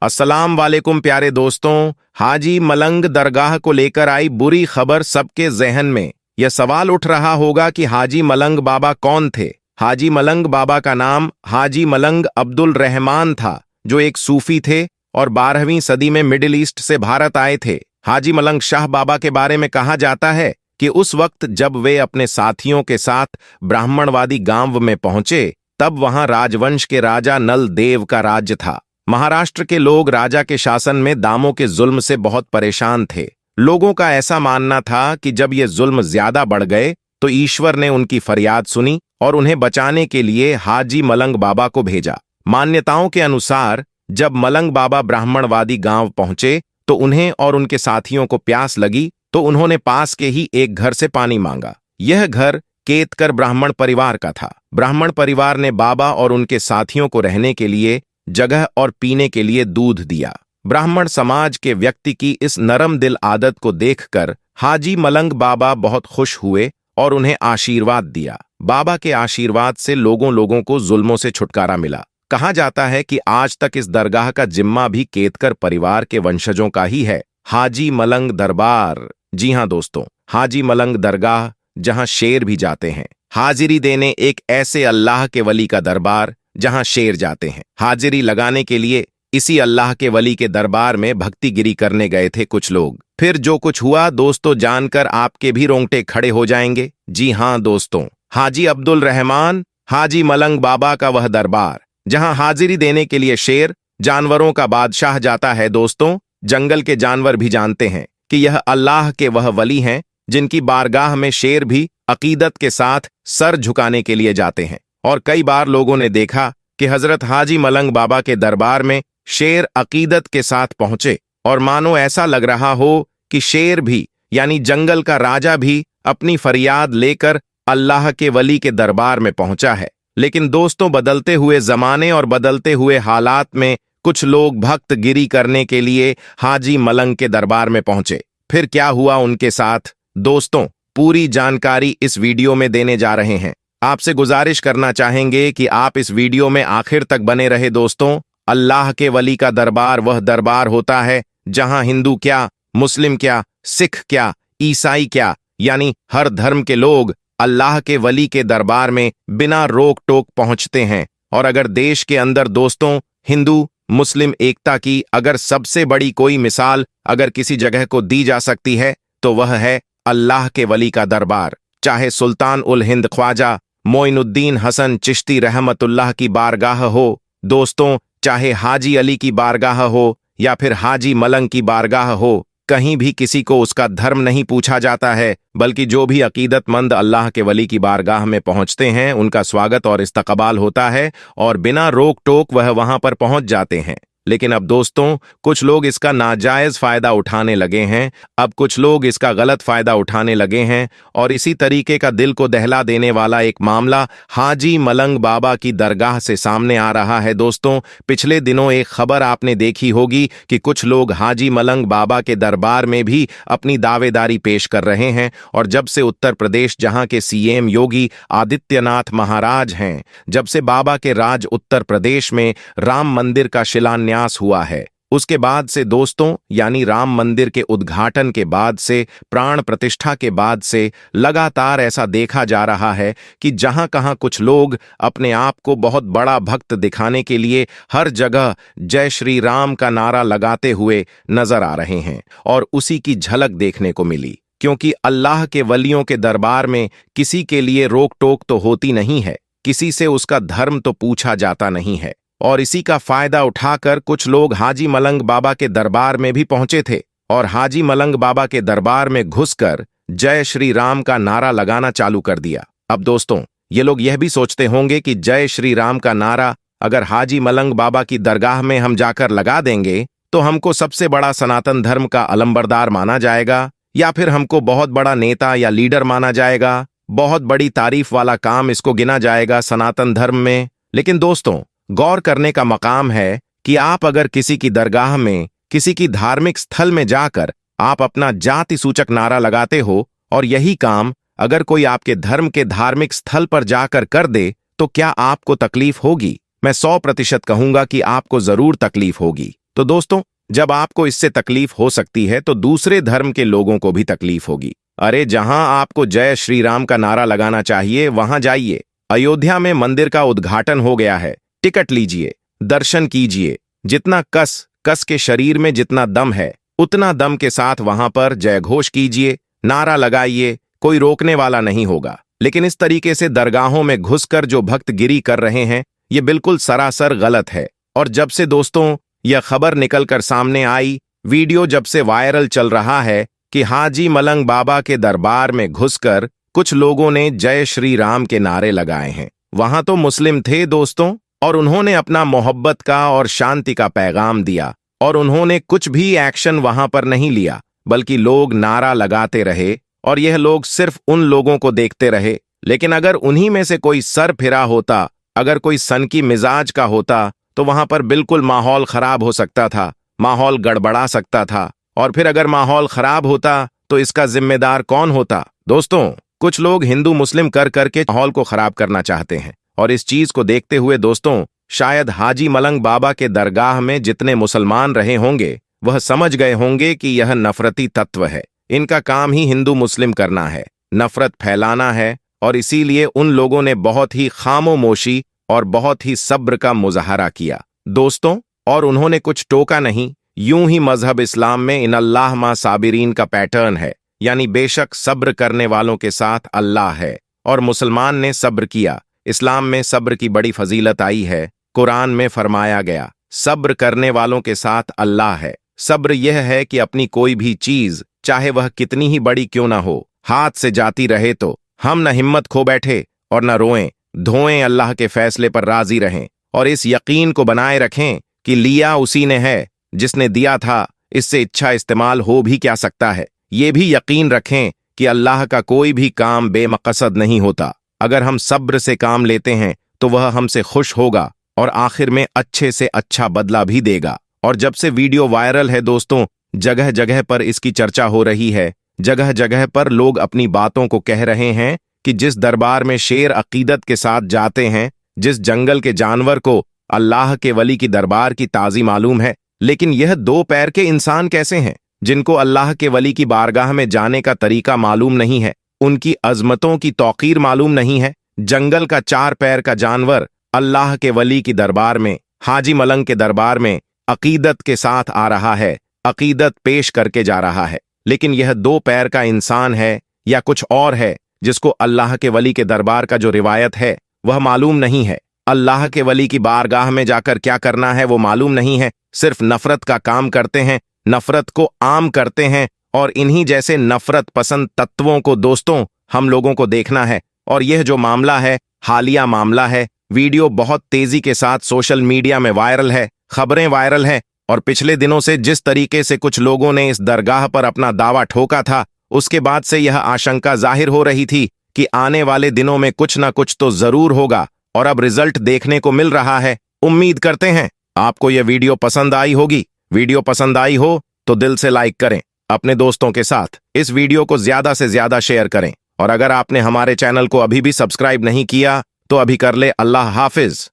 अस्सलाम वालेकुम प्यारे दोस्तों। हाजी मलंग दरगाह को लेकर आई बुरी खबर सबके जहन में। यह सवाल उठ रहा होगा कि हाजी मलंग बाबा कौन थे। हाजी मलंग बाबा का नाम हाजी मलंग अब्दुल रहमान था, जो एक सूफी थे और 12वीं सदी में मिडिल ईस्ट से भारत आए थे। हाजी मलंग शाह बाबा के बारे में कहा जाता है कि उस वक्त जब वे अपने साथियों के साथ ब्राह्मणवादी गांव में पहुंचे, तब वहां राजवंश के राजा नल देव का राज्य था। महाराष्ट्र के लोग राजा के शासन में दामों के जुल्म से बहुत परेशान थे। लोगों का ऐसा मानना था कि जब ये जुल्म ज्यादा बढ़ गए तो ईश्वर ने उनकी फरियाद सुनी और उन्हें बचाने के लिए हाजी मलंग बाबा को भेजा। मान्यताओं के अनुसार जब मलंग बाबा ब्राह्मणवादी गांव पहुंचे तो उन्हें और उनके साथियों को प्यास लगी, तो उन्होंने पास के ही एक घर से पानी मांगा। यह घर केतकर ब्राह्मण परिवार का था। ब्राह्मण परिवार ने बाबा और उनके साथियों को रहने के लिए जगह और पीने के लिए दूध दिया। ब्राह्मण समाज के व्यक्ति की इस नरम दिल आदत को देखकर हाजी मलंग बाबा बहुत खुश हुए और उन्हें आशीर्वाद दिया। बाबा के आशीर्वाद से लोगों को जुल्मों से छुटकारा मिला। कहा जाता है कि आज तक इस दरगाह का जिम्मा भी केतकर परिवार के वंशजों का ही है। हाजी मलंग दरबार। जी हां दोस्तों, हाजी मलंग दरगाह, जहां शेर भी जाते हैं। हाजिरी देने एक ऐसे अल्लाह के वली का दरबार जहां शेर जाते हैं। हाजिरी लगाने के लिए इसी अल्लाह के वली के दरबार में भक्तिगिरी करने गए थे कुछ लोग। फिर जो कुछ हुआ दोस्तों, जानकर आपके भी रोंगटे खड़े हो जाएंगे। जी हां दोस्तों, हाजी अब्दुल रहमान हाजी मलंग बाबा का वह दरबार जहां हाजिरी देने के लिए शेर, जानवरों का बादशाह, जाता है। दोस्तों, जंगल के जानवर भी जानते हैं कि यह अल्लाह के वह वली हैं जिनकी बारगाह में शेर भी अकीदत के साथ सर झुकाने के लिए जाते हैं। और कई बार लोगों ने देखा कि हजरत हाजी मलंग बाबा के दरबार में शेर अकीदत के साथ पहुंचे और मानो ऐसा लग रहा हो कि शेर भी, यानी जंगल का राजा भी, अपनी फरियाद लेकर अल्लाह के वली के दरबार में पहुंचा है। लेकिन दोस्तों, बदलते हुए जमाने और बदलते हुए हालात में कुछ लोग भक्त गिरी करने के लिए हाजी मलंग के दरबार में पहुंचे। फिर क्या हुआ उनके साथ दोस्तों, पूरी जानकारी इस वीडियो में देने जा रहे हैं। आपसे गुजारिश करना चाहेंगे कि आप इस वीडियो में आखिर तक बने रहे। दोस्तों, अल्लाह के वली का दरबार वह दरबार होता है जहां हिंदू क्या, मुस्लिम क्या, सिख क्या, ईसाई क्या, यानी हर धर्म के लोग अल्लाह के वली के दरबार में बिना रोक टोक पहुंचते हैं। और अगर देश के अंदर दोस्तों हिंदू मुस्लिम एकता की अगर सबसे बड़ी कोई मिसाल अगर किसी जगह को दी जा सकती है तो वह है अल्लाह के वली का दरबार। चाहे सुल्तान उल हिंद ख्वाजा मोइनुद्दीन हसन चिश्ती रहमतुल्लाह की बारगाह हो दोस्तों, चाहे हाजी अली की बारगाह हो या फिर हाजी मलंग की बारगाह हो, कहीं भी किसी को उसका धर्म नहीं पूछा जाता है, बल्कि जो भी अकीदतमंद अल्लाह के वली की बारगाह में पहुंचते हैं उनका स्वागत और इस्तकबाल होता है और बिना रोक टोक वह वहां पर पहुंच जाते हैं। लेकिन अब दोस्तों, कुछ लोग इसका नाजायज फायदा उठाने लगे हैं। अब कुछ लोग इसका गलत फायदा उठाने लगे हैं और इसी तरीके का दिल को दहला देने वाला एक मामला हाजी मलंग बाबा की दरगाह से सामने आ रहा है। दोस्तों, पिछले दिनों एक खबर आपने देखी होगी कि कुछ लोग हाजी मलंग बाबा के दरबार में भी अपनी दावेदारी पेश कर रहे हैं। और जब से उत्तर प्रदेश, जहां के सीएम योगी आदित्यनाथ महाराज हैं, जब से बाबा के राज उत्तर प्रदेश में राम मंदिर का शिलान्यास हुआ है, उसके बाद से दोस्तों, यानी राम मंदिर के उद्घाटन के बाद से, प्राण प्रतिष्ठा के बाद से लगातार ऐसा देखा जा रहा है कि जहां कहां कुछ लोग अपने आप को बहुत बड़ा भक्त दिखाने के लिए हर जगह जय श्री राम का नारा लगाते हुए नजर आ रहे हैं। और उसी की झलक देखने को मिली, क्योंकि अल्लाह के वलियों के दरबार में किसी के लिए रोक टोक तो होती नहीं है, किसी से उसका धर्म तो पूछा जाता नहीं है। और इसी का फायदा उठाकर कुछ लोग हाजी मलंग बाबा के दरबार में भी पहुंचे थे और हाजी मलंग बाबा के दरबार में घुसकर जय श्री राम का नारा लगाना चालू कर दिया। अब दोस्तों, ये लोग यह भी सोचते होंगे कि जय श्री राम का नारा अगर हाजी मलंग बाबा की दरगाह में हम जाकर लगा देंगे तो हमको सबसे बड़ा सनातन धर्म का अलंबरदार माना जाएगा, या फिर हमको बहुत बड़ा नेता या लीडर माना जाएगा, बहुत बड़ी तारीफ वाला काम इसको गिना जाएगा सनातन धर्म में। लेकिन दोस्तों, गौर करने का मकाम है कि आप अगर किसी की दरगाह में, किसी की धार्मिक स्थल में जाकर आप अपना जाति सूचक नारा लगाते हो और यही काम अगर कोई आपके धर्म के धार्मिक स्थल पर जाकर कर दे तो क्या आपको तकलीफ होगी? मैं 100% कहूंगा कि आपको जरूर तकलीफ होगी। तो दोस्तों, जब आपको इससे तकलीफ हो सकती है तो दूसरे धर्म के लोगों को भी तकलीफ होगी। अरे, जहां आपको जय श्री राम का नारा लगाना चाहिए वहां जाइए। अयोध्या में मंदिर का उद्घाटन हो गया है, टिकट लीजिए, दर्शन कीजिए। जितना कस के शरीर में जितना दम है उतना दम के साथ वहां पर जय घोष कीजिए, नारा लगाइए, कोई रोकने वाला नहीं होगा। लेकिन इस तरीके से दरगाहों में घुसकर जो भक्तगिरी कर रहे हैं, ये बिल्कुल सरासर गलत है। और जब से दोस्तों यह खबर निकलकर सामने आई, वीडियो जब से वायरल चल रहा है कि हाजी मलंग बाबा के दरबार में घुसकर कुछ लोगों ने जय श्री राम के नारे लगाए हैं। वहां तो मुस्लिम थे दोस्तों, और उन्होंने अपना मोहब्बत का और शांति का पैगाम दिया, और उन्होंने कुछ भी एक्शन वहां पर नहीं लिया, बल्कि लोग नारा लगाते रहे और यह लोग सिर्फ उन लोगों को देखते रहे। लेकिन अगर उन्हीं में से कोई सर फिरा होता, अगर कोई सनकी मिजाज का होता, तो वहां पर बिल्कुल माहौल खराब हो सकता था, माहौल गड़बड़ा सकता था। और फिर अगर माहौल खराब होता तो इसका जिम्मेदार कौन होता? दोस्तों, कुछ लोग हिंदू मुस्लिम कर करके माहौल को खराब करना चाहते हैं, और इस चीज को देखते हुए दोस्तों, शायद हाजी मलंग बाबा के दरगाह में जितने मुसलमान रहे होंगे वह समझ गए होंगे कि यह नफरती तत्व है। इनका काम ही हिंदू मुस्लिम करना है, नफरत फैलाना है, और इसीलिए उन लोगों ने बहुत ही खामोशी और बहुत ही सब्र का मुजाहरा किया दोस्तों। और उन्होंने कुछ टोका नहीं, यूं ही मजहब इस्लाम में इन अल्लाह मा साबिरीन का पैटर्न है, यानी बेशक सब्र करने वालों के साथ अल्लाह है। और मुसलमान ने सब्र किया। इस्लाम में सब्र की बड़ी फजीलत आई है। कुरान में फरमाया गया, सब्र करने वालों के साथ अल्लाह है। सब्र यह है कि अपनी कोई भी चीज, चाहे वह कितनी ही बड़ी क्यों ना हो, हाथ से जाती रहे तो हम न हिम्मत खो बैठे और न रोएं धोएं, अल्लाह के फैसले पर राजी रहें, और इस यकीन को बनाए रखें कि लिया उसी ने है जिसने दिया था, इससे इच्छा इस्तेमाल हो भी क्या सकता है। ये भी यकीन रखें कि अल्लाह का कोई भी काम बेमकसद नहीं होता। अगर हम सब्र से काम लेते हैं तो वह हमसे खुश होगा और आखिर में अच्छे से अच्छा बदला भी देगा। और जब से वीडियो वायरल है दोस्तों, जगह जगह पर इसकी चर्चा हो रही है। जगह जगह पर लोग अपनी बातों को कह रहे हैं कि जिस दरबार में शेर अकीदत के साथ जाते हैं, जिस जंगल के जानवर को अल्लाह के वली की दरबार की ताजी मालूम है, लेकिन यह 2 पैर के इंसान कैसे हैं जिनको अल्लाह के वली की बारगाह में जाने का तरीका मालूम नहीं है, उनकी अजमतों की तौकीर मालूम नहीं है। जंगल का 4 पैर का जानवर अल्लाह के वली की दरबार में, हाजी मलंग के दरबार में अकीदत के साथ आ रहा है, अकीदत पेश करके जा रहा है। लेकिन यह 2 पैर का इंसान है या कुछ और है जिसको अल्लाह के वली के दरबार का जो रिवायत है वह मालूम नहीं है। अल्लाह के वली की बारगाह में जाकर क्या करना है वो मालूम नहीं है। सिर्फ नफरत का काम करते हैं, नफरत को आम करते हैं, और इन्हीं जैसे नफरत पसंद तत्वों को दोस्तों हम लोगों को देखना है। और यह जो मामला है, हालिया मामला है, वीडियो बहुत तेजी के साथ सोशल मीडिया में वायरल है, खबरें वायरल है, और पिछले दिनों से जिस तरीके से कुछ लोगों ने इस दरगाह पर अपना दावा ठोका था, उसके बाद से यह आशंका जाहिर हो रही थी कि आने वाले दिनों में कुछ ना कुछ तो जरूर होगा, और अब रिजल्ट देखने को मिल रहा है। उम्मीद करते हैं आपको यह वीडियो पसंद आई होगी। वीडियो पसंद आई हो तो दिल से लाइक करें, अपने दोस्तों के साथ इस वीडियो को ज्यादा से ज्यादा शेयर करें, और अगर आपने हमारे चैनल को अभी भी सब्सक्राइब नहीं किया तो अभी कर ले। अल्लाह हाफिज।